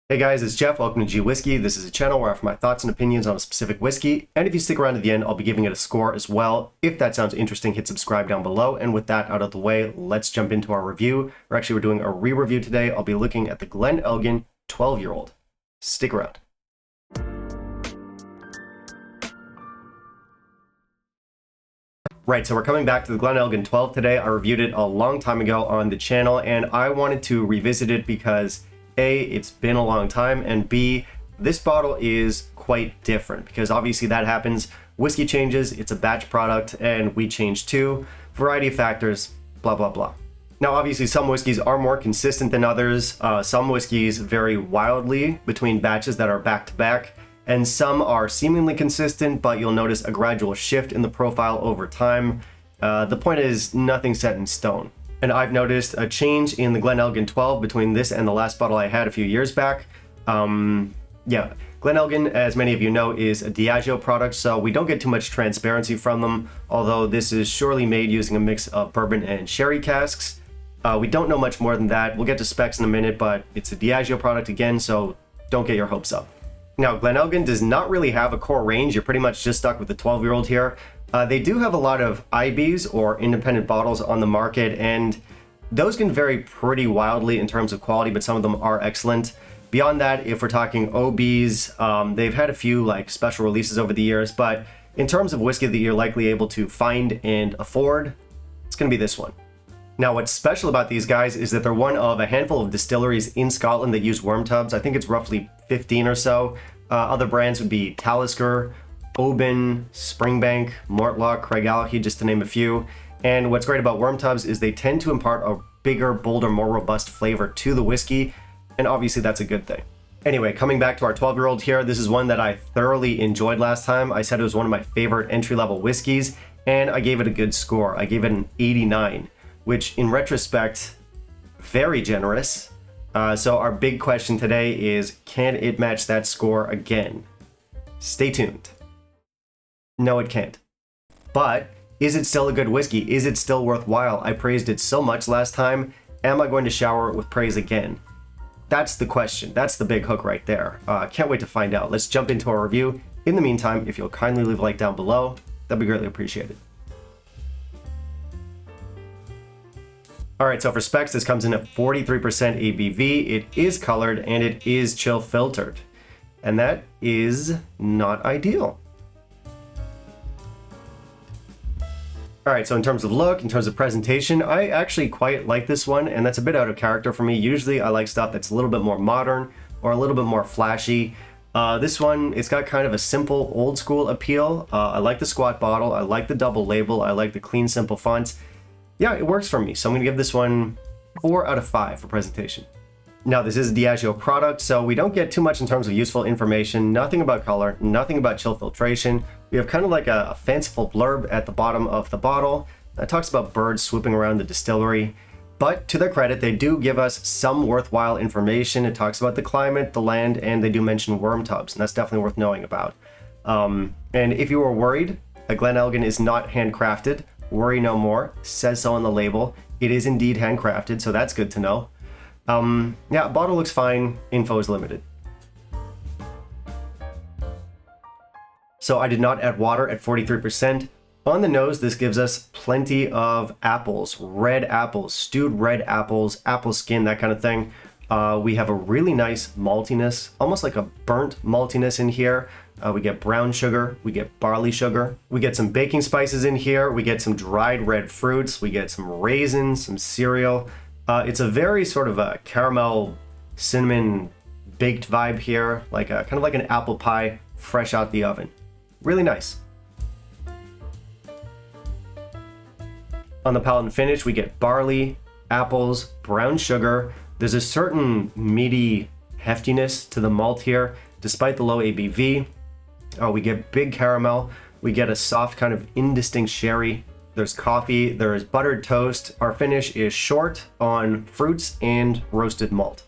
Hey guys, it's Jeff. Welcome to G Whiskey. This is a channel where I offer my thoughts and opinions on a specific whiskey, and if you stick around to the end, I'll be giving it a score as well. If that sounds interesting, hit subscribe down below, and with that out of the way, let's jump into our review. We're doing a re-review today. I'll be looking at the Glen Elgin 12-year-old. Stick around. Right, so we're coming back to the Glen Elgin 12 today. I reviewed it a long time ago on the channel, and I wanted to revisit it because A, it's been a long time, and B, this bottle is quite different because obviously that happens. Whiskey changes, it's a batch product, and we change too. Variety of factors, blah, blah, blah. Now, obviously some whiskeys are more consistent than others. Some whiskeys vary wildly between batches that are back to back, and some are seemingly consistent, but you'll notice a gradual shift in the profile over time. The point is, nothing's set in stone. And I've noticed a change in the Glen Elgin 12 between this and the last bottle I had a few years back. Glen Elgin, as many of you know, is a Diageo product, so we don't get too much transparency from them, although this is surely made using a mix of bourbon and sherry casks. We don't know much more than that. We'll get to specs in a minute, but it's a Diageo product again, so don't get your hopes up. Now, Glen Elgin does not really have a core range. You're pretty much just stuck with the 12-year-old here. They do have a lot of IBs, or independent bottles, on the market, and those can vary pretty wildly in terms of quality, but some of them are excellent. Beyond that, if we're talking OBs, they've had a few like special releases over the years, but in terms of whiskey that you're likely able to find and afford, it's going to be this one. Now, what's special about these guys is that they're one of a handful of distilleries in Scotland that use worm tubs. I think it's roughly 15 or so. Other brands would be Talisker, Oban, Springbank, Mortlach, Craigellachie, just to name a few. And what's great about worm tubs is they tend to impart a bigger, bolder, more robust flavor to the whiskey, and obviously that's a good thing. Anyway, coming back to our 12-year-old here, this is one that I thoroughly enjoyed last time. I said it was one of my favorite entry-level whiskeys, and I gave it a good score. I gave it an 89, which in retrospect, very generous. So our big question today is, can it match that score again? Stay tuned. No, it can't. But is it still a good whiskey? Is it still worthwhile? I praised it so much last time. Am I going to shower it with praise again? That's the question. That's the big hook right there. Can't wait to find out. Let's jump into our review. In the meantime, if you'll kindly leave a like down below, that'd be greatly appreciated. All right, so for specs, this comes in at 43% ABV. It is colored and it is chill filtered. And that is not ideal. All right, so in terms of look, in terms of presentation, I actually quite like this one, and that's a bit out of character for me. Usually I like stuff that's a little bit more modern or a little bit more flashy. This one, it's got kind of a simple, old school appeal. I like the squat bottle. I like the double label. I like the clean, simple fonts. Yeah, it works for me. So I'm gonna give this one 4 out of 5 for presentation. Now, this is a Diageo product, so we don't get too much in terms of useful information. Nothing about color, nothing about chill filtration. We have kind of like a fanciful blurb at the bottom of the bottle that talks about birds swooping around the distillery. But to their credit, they do give us some worthwhile information. It talks about the climate, the land, and they do mention worm tubs, and that's definitely worth knowing about. And if you were worried that Glen Elgin is not handcrafted, worry no more. It says so on the label. It is indeed handcrafted, so that's good to know. Yeah, bottle looks fine. Info is limited. So I did not add water at 43%. On the nose, this gives us plenty of apples, red apples, stewed red apples, apple skin, that kind of thing. We have a really nice maltiness, almost like a burnt maltiness in here. We get brown sugar, we get barley sugar, we get some baking spices in here, we get some dried red fruits, we get some raisins, some cereal. It's a very sort of a caramel, cinnamon baked vibe here, like kind of like an apple pie fresh out the oven. Really nice. On the palate and finish, we get barley, apples, brown sugar. There's a certain meaty heftiness to the malt here, despite the low ABV. We get big caramel. We get a soft kind of indistinct sherry. There's coffee, there's buttered toast. Our finish is short on fruits and roasted malt.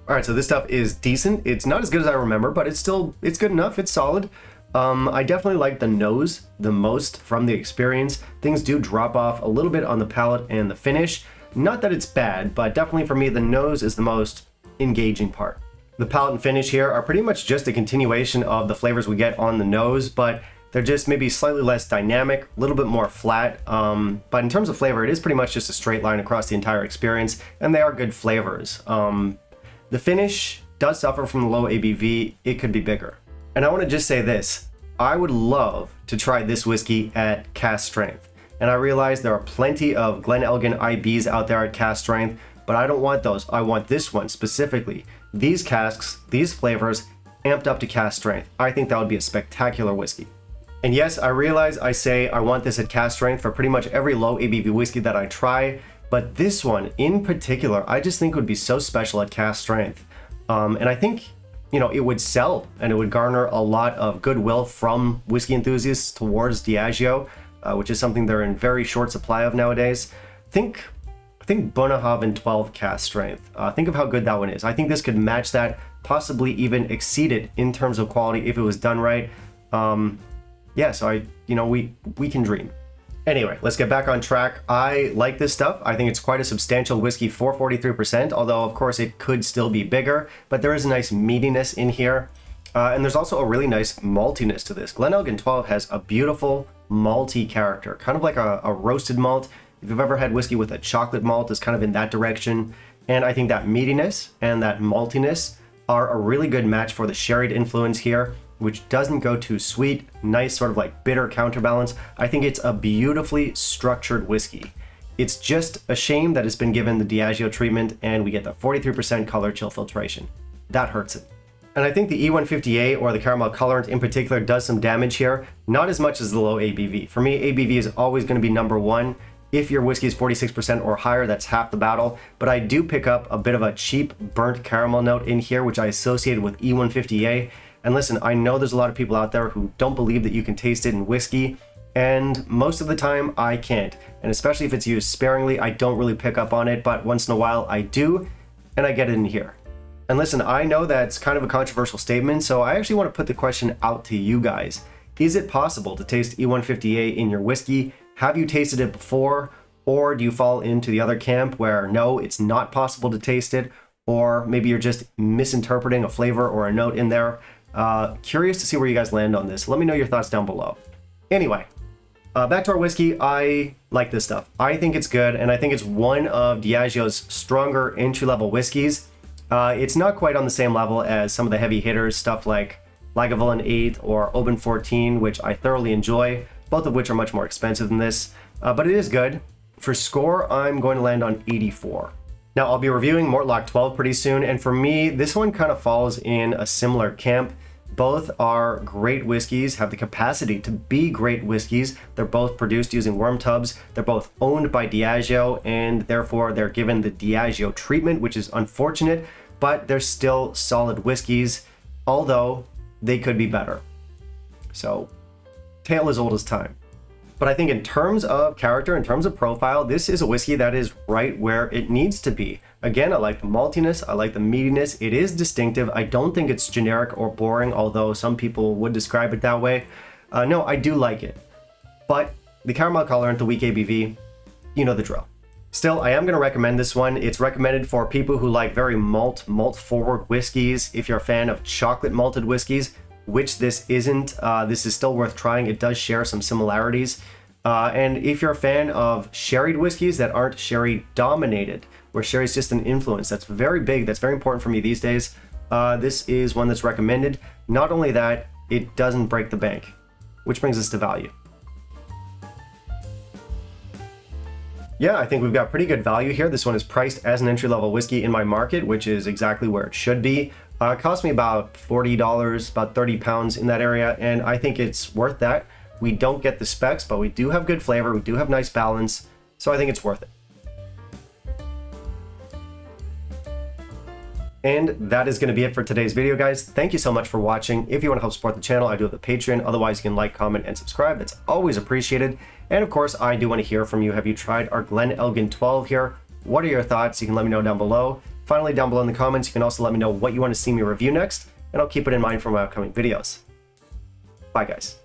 All right, so this stuff is decent. It's not as good as I remember, but it's good enough. It's solid. I definitely like the nose the most from the experience. Things do drop off a little bit on the palate and the finish, Not that it's bad, but definitely for me, the nose is the most engaging part. The palate and finish here are pretty much just a continuation of the flavors we get on the nose, but they're just maybe slightly less dynamic, a little bit more flat. But in terms of flavor, it is pretty much just a straight line across the entire experience, and they are good flavors. The finish does suffer from the low ABV. It could be bigger. And I want to just say this. I would love to try this whiskey at cask strength. And I realize there are plenty of Glen Elgin IBs out there at cask strength, but I don't want those. I want this one specifically. These casks, these flavors, amped up to cask strength. I think that would be a spectacular whiskey. And yes, I realize I say I want this at cask strength for pretty much every low ABV whiskey that I try, but this one in particular, I just think would be so special at cask strength. And I think, you know, it would sell and it would garner a lot of goodwill from whiskey enthusiasts towards Diageo, which is something they're in very short supply of nowadays. I think Bunnahabhain 12 cask strength. Think of how good that one is. I think this could match that, possibly even exceed it in terms of quality if it was done right. Yeah, so we can dream. Anyway, let's get back on track. I like this stuff. I think it's quite a substantial whiskey for 43%, although of course it could still be bigger, but there is a nice meatiness in here. And there's also a really nice maltiness to this. Glen Elgin 12 has a beautiful malty character, kind of like a roasted malt. If you've ever had whiskey with a chocolate malt, it's kind of in that direction. And I think that meatiness and that maltiness are a really good match for the sherried influence here, which doesn't go too sweet, nice sort of like bitter counterbalance. I think it's a beautifully structured whiskey. It's just a shame that it's been given the Diageo treatment and we get the 43% color chill filtration. That hurts it. And I think the E150A, or the caramel colorant in particular, does some damage here, not as much as the low ABV. For me, ABV is always going to be number one. If your whiskey is 46% or higher, that's half the battle. But I do pick up a bit of a cheap burnt caramel note in here, which I associated with E150A. And listen, I know there's a lot of people out there who don't believe that you can taste it in whiskey, and most of the time I can't. And especially if it's used sparingly, I don't really pick up on it, but once in a while I do, and I get it in here. And listen, I know that's kind of a controversial statement, so I actually want to put the question out to you guys. Is it possible to taste E150A in your whiskey? Have you tasted it before? Or do you fall into the other camp where no, it's not possible to taste it, or maybe you're just misinterpreting a flavor or a note in there? Curious to see where you guys land on this. Let me know your thoughts down below. Anyway, back to our whiskey. I like this stuff. I think it's good, and I think it's one of Diageo's stronger entry-level whiskeys. It's not quite on the same level as some of the heavy hitters, stuff like Lagavulin 8 or Oban 14, which I thoroughly enjoy, both of which are much more expensive than this, but it is good. For score, I'm going to land on 84. Now, I'll be reviewing Mortlach 12 pretty soon, and for me, this one kind of falls in a similar camp. Both are great whiskeys, have the capacity to be great whiskeys. They're both produced using worm tubs. They're both owned by Diageo, and therefore they're given the Diageo treatment, which is unfortunate, but they're still solid whiskeys, although they could be better. So, tale as old as time. But I think in terms of character, in terms of profile, this is a whiskey that is right where it needs to be. Again, I like the maltiness, I like the meatiness. It is distinctive. I don't think it's generic or boring, although some people would describe it that way. No, I do like it. But the caramel colorant, the weak ABV, you know the drill. Still, I am going to recommend this one. It's recommended for people who like very malt-forward whiskeys. If you're a fan of chocolate malted whiskeys, which this isn't, this is still worth trying. It does share some similarities. And if you're a fan of sherried whiskeys that aren't sherry dominated, where sherry is just an influence, that's very big, that's very important for me these days, this is one that's recommended. Not only that, it doesn't break the bank, which brings us to value. Yeah, I think we've got pretty good value here. This one is priced as an entry-level whiskey in my market, which is exactly where it should be. It cost me about $40, about 30 pounds in that area, and I think it's worth that. We don't get the specs, but we do have good flavor, we do have nice balance, so I think it's worth it. And that is going to be it for today's video, guys. Thank you so much for watching. If you want to help support the channel, I do have a Patreon. Otherwise, you can like, comment, and subscribe. That's always appreciated. And of course, I do want to hear from you. Have you tried our Glen Elgin 12 here? What are your thoughts? You can let me know down below. Finally, down below in the comments, you can also let me know what you want to see me review next, and I'll keep it in mind for my upcoming videos. Bye, guys.